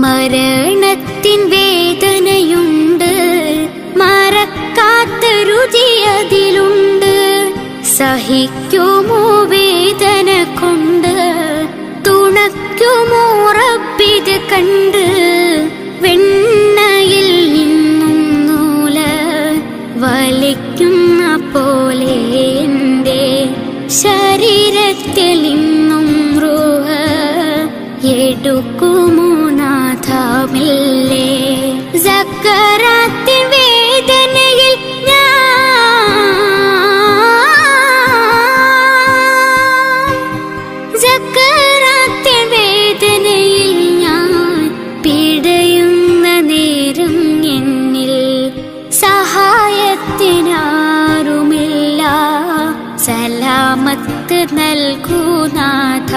മരണത്തിൻ വേദനയുണ്ട്, മറക്കാത്ത രുചി അതിലുണ്ട്. സഹിക്കുമോ വേദന കൊണ്ട്, തുണയ്ക്കുമോ റബ്ബിത് കണ്ട്. വെണ്ണയിൽ നിന്നും നൂല് വലിക്കുന്ന പോലെ എൻ്റെ ശരീരത്തിൽ നിന്നും റൂഹ് എടുക്കുമോ നാഥമില്ലേ. സക്കറാത്തിൻ വേദനയിൽ ഞാൻ പിടയുന്ന നേരം എന്നിൽ സഹായത്തിനാരുമില്ല. സലാമത്ത് നൽകൂ നാഥ.